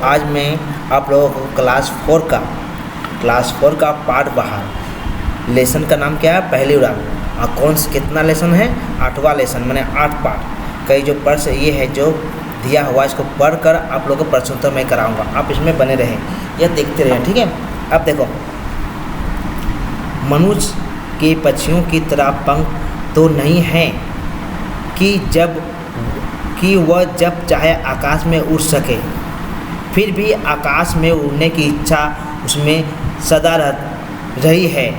आज मैं आप लोगों को क्लास 4 का पार्ट बाहर लेसन का नाम क्या है, पहली उड़ान। और कौन सा कितना लेसन है, 8वां लेसन, मैंने 8 पार्ट। कई जो प्रश्न ये है जो दिया हुआ, इसको पढ़कर आप लोगों को प्रश्नोत्तर मैं कराऊंगा, आप इसमें बने रहें या देखते रहें, ठीक है। अब देखो, मनुष्य के पक्षियों की तरह पंख तो नहीं है कि वह जब चाहे आकाश में उड़ सके, फिर भी आकाश में उड़ने की इच्छा उसमें सदा रही है।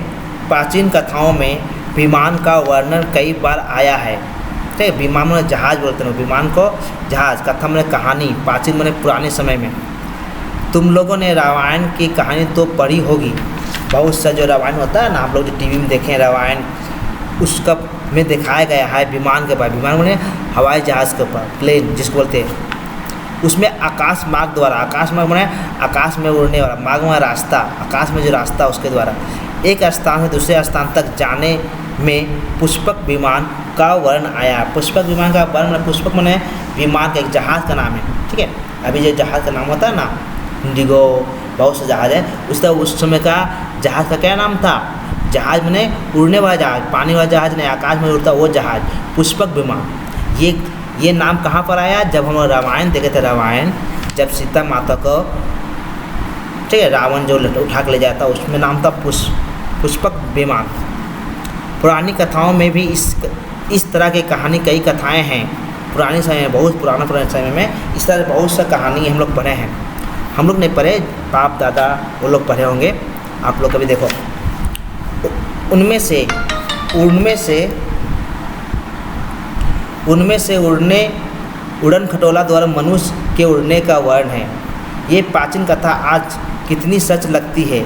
प्राचीन कथाओं में विमान का वर्णन कई बार आया है, ठीक है। विमान में जहाज बोलते हैं, विमान को जहाज, कथा में कहानी, प्राचीन में पुराने समय में। तुम लोगों ने रामायण की कहानी तो पढ़ी होगी, बहुत सा जो रामायण होता है ना, आप लोग जो टीवी में देखें रामायण, उसका में दिखाया गया है विमान के पास, विमान में हवाई जहाज़ के ऊपर, प्लेन जिसको बोलते हैं, उसमें आकाश मार्ग द्वारा, आकाश मार्ग मैंने आकाश में उड़ने वाला, मार्ग में रास्ता, आकाश में जो रास्ता उसके द्वारा एक स्थान से दूसरे स्थान तक जाने में पुष्पक विमान का वर्ण आया। पुष्पक विमान का वर्ण, पुष्पक मैंने विमान का एक जहाज़ का नाम है, ठीक है। अभी जो जहाज़ का नाम होता है ना, इंडिगो, बहुत से जहाज़ है, उस समय का जहाज़ का क्या नाम था, जहाज़ मैंने उड़ने वाला जहाज़, पानी वाला जहाज़ नहीं, आकाश में उड़ता वो जहाज़, पुष्पक विमान। ये नाम कहाँ पर आया, जब हम रामायण देखे थे, रामायण जब सीता माता को, ठीक है, रावण जो उठा के ले जाता, उसमें नाम था पुष्पक विमान। पुरानी कथाओं में भी इस तरह की कहानी, कई कथाएं हैं पुराने समय में, बहुत पुराने समय में इस तरह बहुत सा कहानी हम लोग पढ़े हैं। हम लोग नहीं पढ़े, बाप दादा वो लोग पढ़े होंगे, आप लोग कभी देखो। उनमें से उड़न खटोला द्वारा मनुष्य के उड़ने का वर्ण है। ये प्राचीन कथा आज कितनी सच लगती है।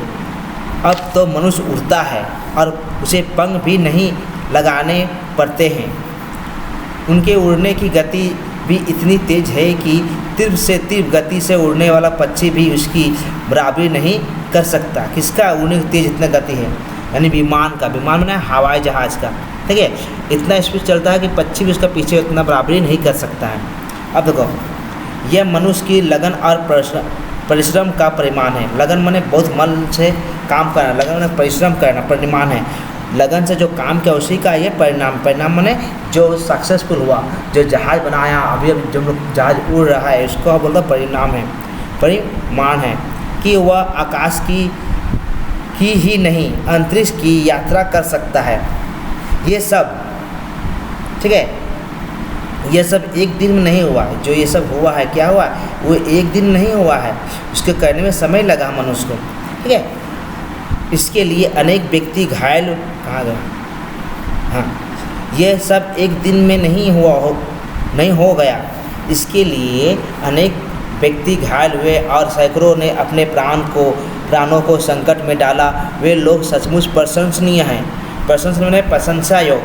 अब तो मनुष्य उड़ता है और उसे पंख भी नहीं लगाने पड़ते हैं। उनके उड़ने की गति भी इतनी तेज है कि तीव्र से तीव्र गति से उड़ने वाला पक्षी भी उसकी बराबरी नहीं कर सकता। किसका उड़ने की तेज इतना गति है, यानी विमान का, विमान में हवाई जहाज़ का, ठीक है, इतना स्पीड चलता है कि पक्षी भी उसका पीछे उतना बराबरी नहीं कर सकता है। अब देखो, यह मनुष्य की लगन और परिश्रम का परिमाण है। लगन माने बहुत मन से काम करना, लगन माने परिश्रम करना, परिमाण है। लगन से जो काम किया उसी का ये परिणाम माने जो सक्सेसफुल हुआ, जो जहाज़ बनाया, अभी जो जहाज़ उड़ रहा है, इसको हम बोलते परिणाम है, परिमाण है कि वह आकाश की ही नहीं अंतरिक्ष की यात्रा कर सकता है। ये सब, ठीक है, ये सब एक दिन में नहीं हुआ है। जो ये सब हुआ है, क्या हुआ है, वो एक दिन नहीं हुआ है, उसके करने में समय लगा मनुष्य को, ठीक है। इसके लिए अनेक व्यक्ति घायल, कहाँ गया, हाँ, ये सब एक दिन में नहीं हो गया। इसके लिए अनेक व्यक्ति घायल हुए और सैकड़ों ने अपने प्राणों को संकट में डाला। वे लोग सचमुच प्रशंसनीय हैं। प्रशंसनीय प्रशंसा योग,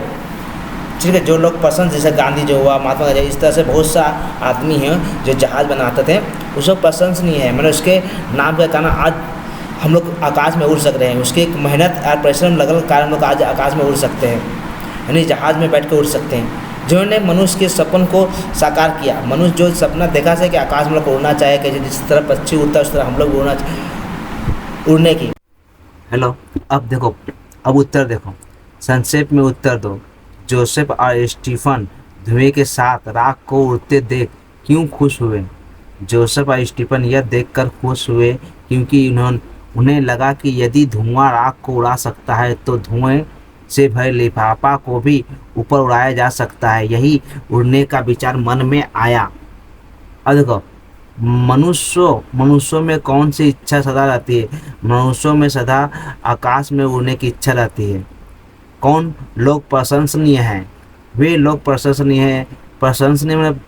ठीक है। जो लोग पसंद, जैसे गांधी जो हुआ, महात्मा गांधी, इस तरह से बहुत सा आदमी हैं जो जहाज़ बनाते थे, उस वक्त प्रशंसनीय है। मैंने उसके नाम के कारण आज हम लोग आकाश में उड़ सक रहे हैं। उसके एक मेहनत और परिश्रम लगने के कारण हम लोग आज आकाश में उड़ सकते हैं, यानी जहाज़ में बैठ कर उड़ सकते हैं। जिन्होंने मनुष्य के सपन को साकार किया, मनुष्य जो सपना देखा से कि आकाश में लोग उड़ना चाहे, कि जिस तरह पक्षी उड़ता है उस तरह हम लोग उड़ने की। हेलो, अब देखो, अब उत्तर देखो, संक्षेप में उत्तर दो। जोसेफ और स्टीफन धुएं के साथ राख को उड़ते देख क्यों खुश हुए? जोसेफ और स्टीफन यह देखकर खुश हुए क्योंकि उन्हें लगा कि यदि धुआं राख को उड़ा सकता है तो धुएं से भरे लिफाफा को भी ऊपर उड़ाया जा सकता है। यही उड़ने का विचार मन में आया। अब देखो, मनुष्यों में कौन सी इच्छा सदा रहती है? मनुष्यों में सदा आकाश में उड़ने की इच्छा रहती है। कौन लोग प्रशंसनीय हैं? वे लोग प्रशंसनीय हैं, प्रशंसनीय मतलब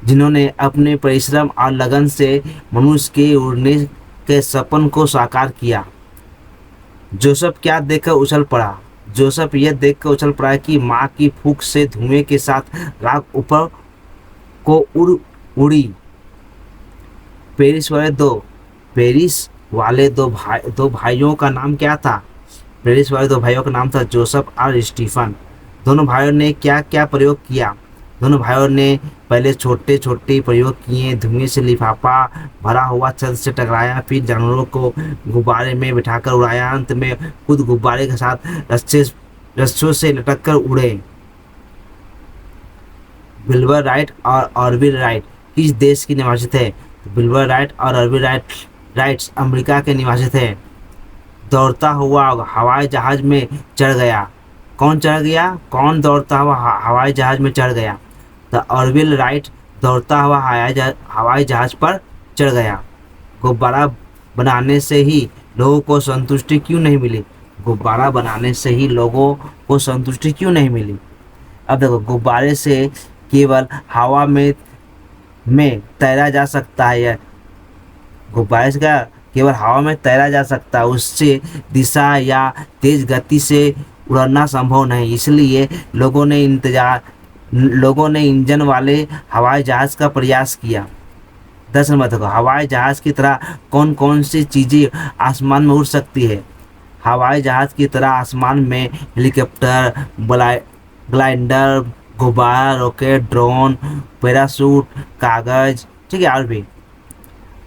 जिन्होंने अपने परिश्रम और लगन से मनुष्य के उड़ने के सपन को साकार किया। जोसेफ क्या देखकर उछल पड़ा? जोसेफ यह देखकर उछल पड़ा कि माँ की फूंक से धुएं के साथ राख ऊपर को उड़ी। पेरिस वाले दो भाइयों का नाम क्या था? पेरिस वाले दो भाइयों का नाम था जोसेफ और स्टीफन। दोनों भाइयों ने क्या क्या प्रयोग किया? दोनों भाइयों ने पहले छोटे छोटे प्रयोग किए। धुएं से लिफाफा भरा हुआ छत से टकराया, फिर जानवरों को गुब्बारे में बिठाकर उड़ाया, अंत में खुद गुब्बारे के साथ रस्सियों से लटक कर उड़े। विल्बर राइट और ऑरविल राइट किस देश के निवासी थे? तो विल्बर राइट और ऑरविल राइट्स अमेरिका के निवासी थे। दौड़ता हुआ हवाई जहाज में चढ़ गया। कौन चढ़ गया? कौन दौड़ता हुआ हवाई जहाज में चढ़ गया? तो ऑरविल राइट दौड़ता हुआ हवाई जहाज पर चढ़ गया। गुब्बारा बनाने से ही लोगों को संतुष्टि क्यों नहीं मिली? गुब्बारा बनाने से ही लोगों को संतुष्टि क्यों नहीं मिली? अब देखो, गुब्बारे से केवल हवा में तैरा जा सकता है। या गुब्बारे का केवल हवा में तैरा जा सकता है, उससे दिशा या तेज गति से उड़ना संभव नहीं। इसलिए लोगों ने इंजन वाले हवाई जहाज का प्रयास किया। 10 नंबर देखो, हवाई जहाज की तरह कौन कौन सी चीज़ें आसमान में उड़ सकती है? हवाई जहाज की तरह आसमान में हेलीकॉप्टर, ग्लाइडर, गुब्बारा, रॉकेट, ड्रोन, पैराशूट, कागज, ठीक है, और भी।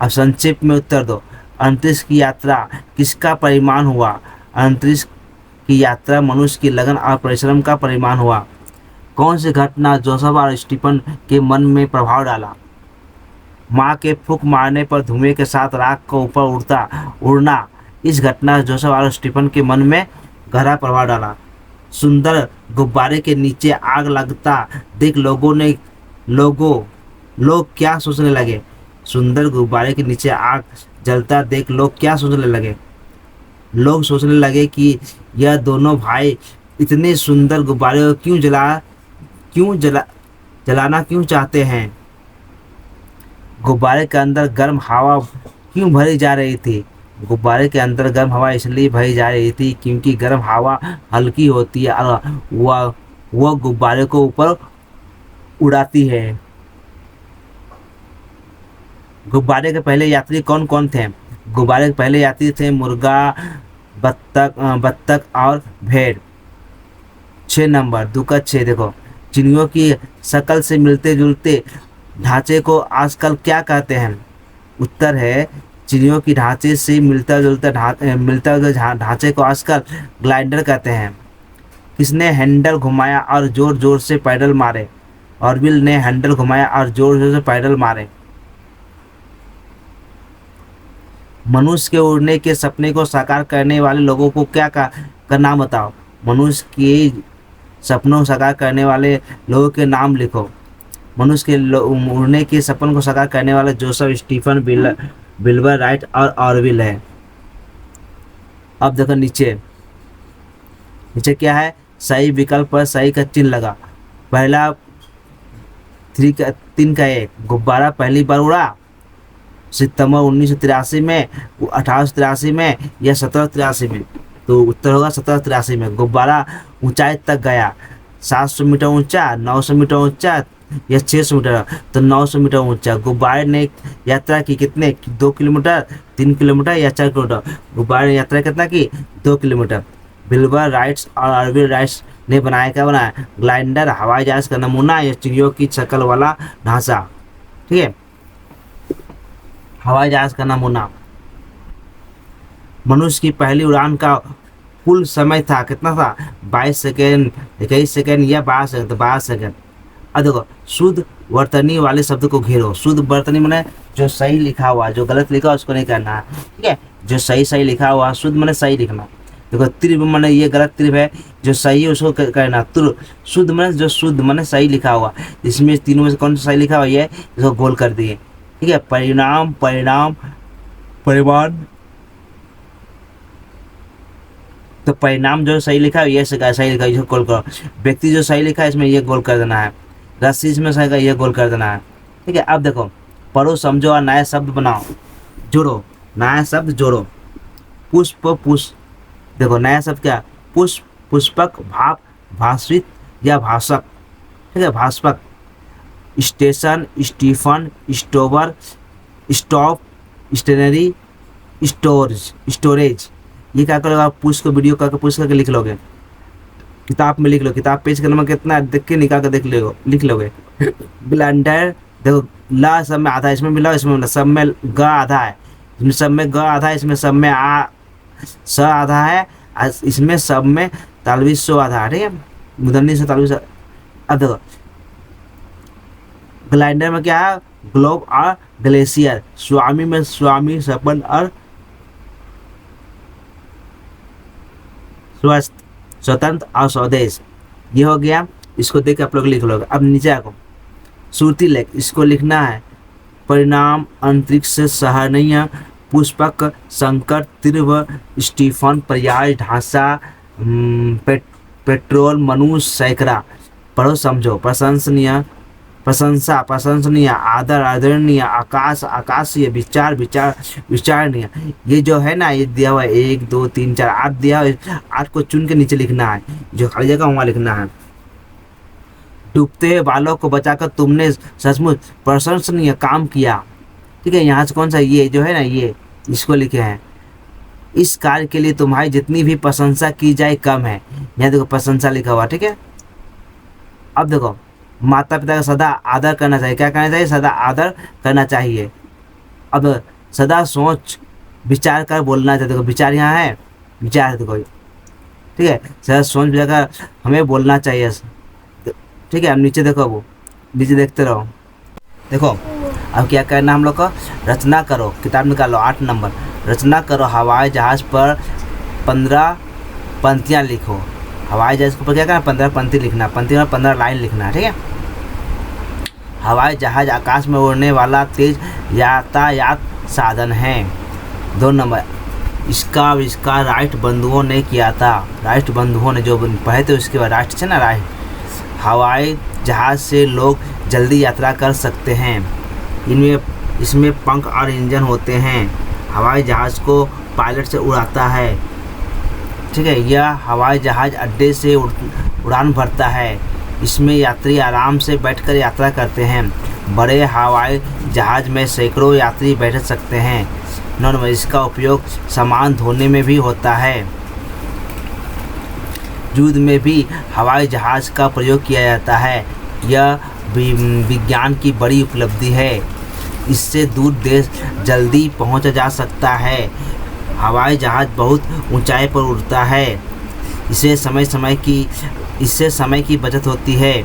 अब संक्षेप में उत्तर दो। अंतरिक्ष की यात्रा किसका परिणाम हुआ? अंतरिक्ष की यात्रा मनुष्य की लगन और परिश्रम का परिणाम हुआ। कौन सी घटना जोसेफ और स्टीफन के मन में प्रभाव डाला? माँ के फूंक मारने पर धुएं के साथ राख को ऊपर उड़ना। इस घटना जोसेफ और स्टीफन के मन में गहरा प्रभाव डाला। सुंदर गुब्बारे के नीचे आग लगता देख लोग क्या सोचने लगे? सुंदर गुब्बारे के नीचे आग जलता देख लोग क्या सोचने लगे? लोग सोचने लगे कि यह दोनों भाई इतने सुंदर गुब्बारे को जलाना क्यों चाहते हैं? गुब्बारे के अंदर गर्म हवा क्यों भरी जा रही थी? गुब्बारे के अंदर गर्म हवा इसलिए भरी जा रही थी क्योंकि गर्म हवा हल्की होती है और वह गुब्बारे को ऊपर उड़ाती है। गुब्बारे के पहले यात्री कौन कौन थे? गुब्बारे के पहले यात्री थे मुर्गा, बत्तख और भेड़। 6 नंबर 2 का 6 देखो, चिड़ियों की शक्ल से मिलते जुलते ढांचे को आजकल क्या कहते हैं? उत्तर है, चिड़ियों की ढांचे से मिलता जुलता ढांचे को आजकल ग्लाइडर कहते हैं। किसने हैंडल घुमाया और जोर जोर से पैडल मारे? ऑरविल ने हैंडल घुमाया और जोर जोर से पैडल मारे। मनुष्य के उड़ने के सपने को साकार करने वाले लोगों को क्या का नाम बताओ? मनुष्य के सपनों को साकार करने वाले लोगों के नाम लिखो। मनुष्य के उड़ने के सपन को साकार करने वाले जोसेफ, स्टीफन, विल्बर राइट और ऑरविल है। अब देखो नीचे क्या है? सही विकल्प पर सही का चिन्ह लगा। पहला 3 का 1, गुब्बारा पहली बार उड़ा सितंबर 1983 में, 1883 में या 1783 में? तो उत्तर होगा 1783 में। गुब्बारा ऊंचाई तक गया 700 मीटर ऊंचा, 900 मीटर ऊंचा या 600 मीटर? तो 900 मीटर ऊंचा। गुब्बारे ने यात्रा की कितने? 2 किलोमीटर, 3 किलोमीटर या 4 किलोमीटर? गुब्बारे ने यात्रा कितना की? 2 किलोमीटर। विल्बर राइट्स और ऑरविल राइट्स ने क्या बनाया? ग्लाइडर, हवाई जहाज का नमूना या चिड़ियों की शक्ल वाला ढांचा, ठीक है, हवाई जहाज का नमूना। मनुष्य की पहली उड़ान का कुल समय था कितना था? 22 सेकेंड, 21 सेकेंड या 12 सेकेंड? तो 12 सेकेंड। अब देखो, शुद्ध वर्तनी वाले शब्द को घेरो। शुद्ध वर्तनी माने जो सही लिखा हुआ, जो गलत लिखा हुआ उसको नहीं करना है, ठीक है। जो सही लिखा हुआ, शुद्ध माने सही लिखना। देखो, त्रिभ माने ये गलत त्रिभ है, जो सही है उसको करना। तुर शुद्ध माने जो शुद्ध माने सही लिखा हुआ। इसमें तीनों में से कौन सा सही लिखा हुआ है इसको गोल कर दिए, ठीक है। परिणाम, परिमाण, तो परिणाम जो सही लिखा है ये सही लिखा है, इसको गोल करो। व्यक्ति जो सही लिखा है इसमें ये गोल कर देना है। रस्सी इसमें सही का ये गोल कर देना है, ठीक है। अब देखो, पढ़ो, समझो और नए शब्द बनाओ, जोड़ो, नया शब्द जोड़ो। पुष्प, पुष्प, देखो नया शब्द क्या? पुष्प, पुष्पक, भाप, भाषित या भाषक, ठीक है, भाष्पक। स्टेशन, स्टीफन, स्टोवर, स्टॉप, स्टेनरी, स्टोरेज। ये क्या करोगे आप? पुष्प को वीडियो करके पुष्प करके लिख लोगे। किताब में लिख लो, किताब पेज का नंबर कितना है देख के निकाल कर देख लो, लिख लोगे। ग्लैंडर देखो ला सब में आधा है, इसमें मिला इसमें मिला, सब में ग आधा है, इसमें सब में ग आधा है, इसमें सब में स आधा है, इसमें सब में तालवी सो आधा है। ठीक है, मुदन्नी से तालवी। अब देखो ग्लाइंडर में क्या है, ग्लोब और ग्लेशियर। स्वामी में स्वामी, सपन और स्वस्थ, स्वतंत्र और स्वदेश। ये हो गया, इसको देख के आप लोग लिख लोगे। अब नीचे आको श्रुति लेख, इसको लिखना है परिणाम अंतरिक्ष सहनीय पुष्पक संकट तीव्र स्टीफन पर्याय ढांचा पेट्रोल मनुष्य सैकड़ा। पढ़ो समझो। प्रशंसनीय प्रशंसा प्रशंसनीय, आदर आदरणीय, आकाश आकाशीय, विचार विचार विचारणीय। ये जो है ना, ये दिया हुआ है 1 2 3 4 8 दिया हुआ है, 8 को चुन के नीचे लिखना है, जो खाली जगह वहाँ लिखना है। डूबते हुए बालों को बचाकर तुमने सचमुच प्रशंसनीय काम किया। ठीक है, यहाँ से कौन सा ये जो है ना, ये इसको लिखे हैं। इस कार्य के लिए तुम्हारी जितनी भी प्रशंसा की जाए कम है। यहाँ देखो प्रशंसा लिखा हुआ। ठीक है, अब देखो माता पिता का सदा आदर करना चाहिए। क्या करना चाहिए? सदा आदर करना चाहिए। अब सदा सोच विचार कर बोलना चाहिए। देखो विचार यहाँ है, विचार है देखो। ठीक है, सदा सोच विचार कर हमें बोलना चाहिए। ठीक है, अब नीचे देखो, वो नीचे देखते रहो। देखो अब क्या करना हम लोग को, रचना करो। किताब निकालो 8 नंबर, रचना करो। हवाई जहाज़ पर 15 पंक्तियाँ लिखो। हवाई जहाज़ के ऊपर क्या करना, 15 पंक्ति लिखना, पंक्ति में 15 लाइन लिखना। ठीक है, हवाई जहाज़ आकाश में उड़ने वाला तेज यातायात साधन है। 2 नंबर, इसका आविष्कार राइट बंधुओं ने किया था। राइट बंधुओं ने जो पढ़े थे उसके बाद राइट है ना, राइट। हवाई जहाज़ से लोग जल्दी यात्रा कर सकते हैं। इसमें पंख और इंजन होते हैं। हवाई जहाज़ को पायलट से उड़ाता है। ठीक है, यह हवाई जहाज़ अड्डे से उड़ान भरता है। इसमें यात्री आराम से बैठकर यात्रा करते हैं। बड़े हवाई जहाज़ में सैकड़ों यात्री बैठ सकते हैं। 9 नंबर, इसका उपयोग सामान ढोने में भी होता है। युद्ध में भी हवाई जहाज़ का प्रयोग किया जाता है। यह विज्ञान की बड़ी उपलब्धि है। इससे दूर देश जल्दी पहुंचा जा सकता है। हवाई जहाज़ बहुत ऊंचाई पर उड़ता है। इससे समय की बचत होती है।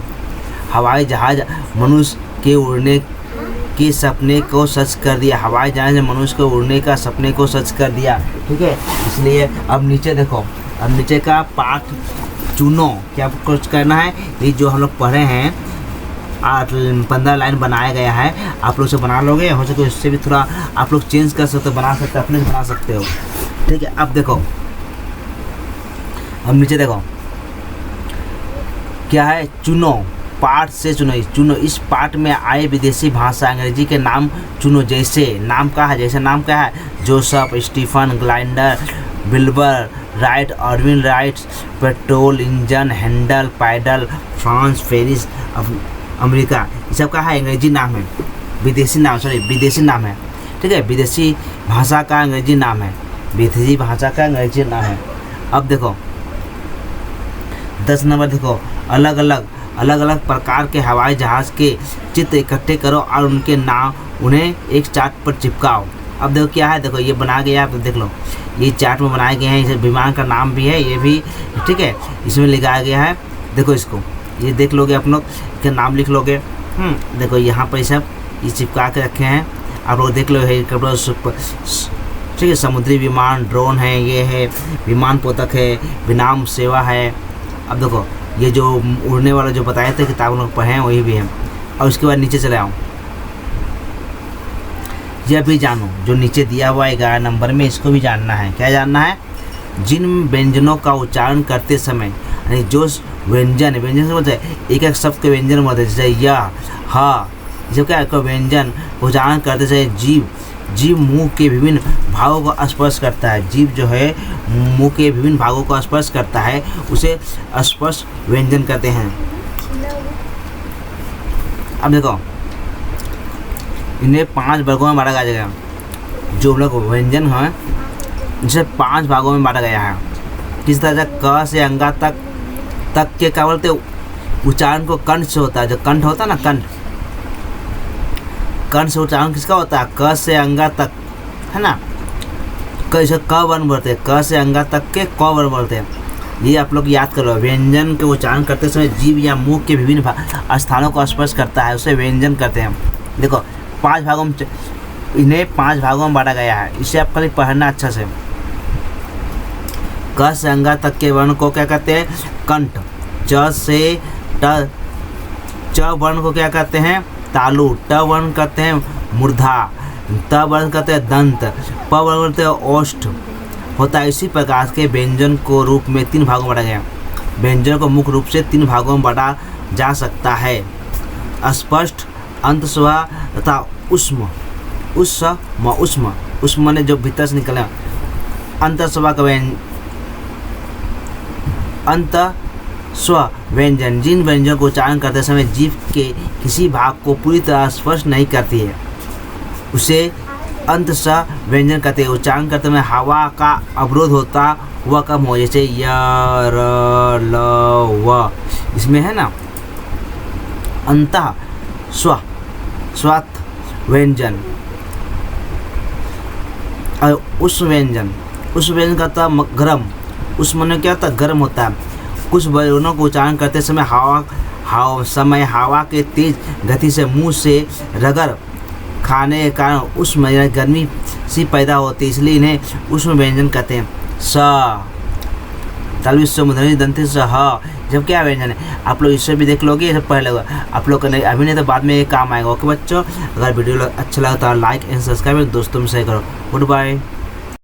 हवाई जहाज़ मनुष्य के उड़ने के सपने को सच कर दिया। हवाई जहाज़ ने मनुष्य को उड़ने का सपने को सच कर दिया। ठीक है, इसलिए अब नीचे देखो, अब नीचे का पाठ चुनो। क्या कुछ करना है, ये जो हम लोग पढ़े हैं 15 लाइन बनाया गया है, आप लोग से बना लोगे। हो सके उससे भी थोड़ा आप लोग चेंज कर सकते हो, बना सकते हो, अपने से बना सकते हो। ठीक है, अब देखो, अब नीचे देखो क्या है, चुनो। पाठ से चुनो। इस पाठ में आए विदेशी भाषा अंग्रेजी के नाम चुनो। जैसे नाम का है, जैसे नाम क्या है, Joseph, Stephen, glider, Wilbur Wright, Orville Wright, petrol engine, handle, pedal, France, Paris, America. ये सब का है अंग्रेजी नाम है, विदेशी नाम है। ठीक है, विदेशी भाषा का अंग्रेजी नाम है, विदेशी भाषा का अंग्रेजी नाम है। अब देखो 10 नंबर, देखो अलग अलग प्रकार के हवाई जहाज़ के चित्र इकट्ठे करो और उनके नाम उन्हें एक चार्ट पर चिपकाओ। अब देखो क्या है, देखो ये बना गया, आप देख लो, ये चार्ट में बनाए गए हैं। इसे विमान का नाम भी है, ये भी ठीक है, इसमें लिखाया गया है। देखो इसको, ये देख लोगे, आप लोग के नाम लिख लोगे। देखो यहाँ पर सब ये चिपका के रखे हैं, आप लोग देख लो। हेलीकॉप्टर, ठीक है, समुद्री विमान, ड्रोन है, ये है विमान पोतक है, विमान सेवा है। अब देखो ये जो उड़ने वाला जो बताए थे किताब लोग पढ़े हैं वही भी है। और उसके बाद नीचे चले आओ, यह भी जानो जो नीचे दिया हुआ है 11 नंबर में, इसको भी जानना है। क्या जानना है? जिन व्यंजनों का उच्चारण करते समय, यानी जो व्यंजन से बोलते हैं, एक एक शब्द के व्यंजन बोलते हैं, जैसे या, हा, जब क्या व्यंजन उच्चारण करते समय जीव मुंह के विभिन्न भागों को स्पर्श करता है। जीव जो है मुंह के विभिन्न भागों को स्पर्श करता है, उसे स्पर्श व्यंजन कहते हैं। अब देखो इन्हें 5 वर्गों में बांटा गया, जो हम लोग व्यंजन हैं जिसे 5 भागों में बांटा गया है। किस तरह से क से अंगा तक तक के क्या बोलते उच्चारण को कंठ से होता है। जो कंठ होता है ना, कंठ, कंठ से उच्चारण किसका होता है? क से अंगा तक, है ना। कैसे क वर्ण बोलते हैं, क से अंगा तक के क वर्ण बोलते हैं। ये आप लोग याद करो। व्यंजन के उच्चारण करते समय जीभ या मुख के विभिन्न स्थानों को स्पर्श करता है, उसे व्यंजन कहते हैं। देखो 5 भागों में, इन्हें 5 भागों में बांटा गया है। इसे आप खाली पढ़ना अच्छा से। क से अंगा तक के वर्ण को क्या कहते हैं? कंठ। च से ट, च वर्ण को क्या कहते हैं? तालु। ट वर्ण कहते हैं मूर्धा। त वर्ण कहते हैं दंत। प वर्ण कहते हैं ओष्ठ होता है। इसी प्रकार के व्यंजन को रूप में 3 भागों में बांटा गया। व्यंजन को मुख्य रूप से 3 भागों में बांटा जा सकता है: स्पष्ट, अंतस्व तथा उष्म। उष्म उष्म ने जो भीतर से निकले। अंतस्व का अंतस्व व्यंजन जिन व्यंजनों को उच्चारण करते समय जीभ के किसी भाग को पूरी तरह स्पर्श नहीं करती है, उसे अंतस्व व्यंजन कहते हैं। उच्चारण करते समय हवा का अवरोध होता हुआ कम हो, जैसे य, र, ल, व, इसमें है ना अंतः स्वत व्यंजन। और उष्म व्यंजन कहता है गर्म। उष्म में क्या होता है? गर्म होता है। कुछ वर्णों को उच्चारण करते समय हवा के तेज गति से मुंह से रगड़ खाने के कारण उष्म गर्मी सी पैदा होती है, इसलिए इन्हें उष्म व्यंजन कहते हैं। स तालु मूर्धन्य दंत स ह, जब क्या व्यंजन है आप लोग इससे भी देख लोगे, ये सब पढ़ लोगे आप लोग का। नहीं अभी नहीं तो बाद में ये काम आएगा। ओके बच्चों, अगर वीडियो अच्छा लगा तो लाइक एंड सब्सक्राइब दोस्तों में शेयर करो। Good bye.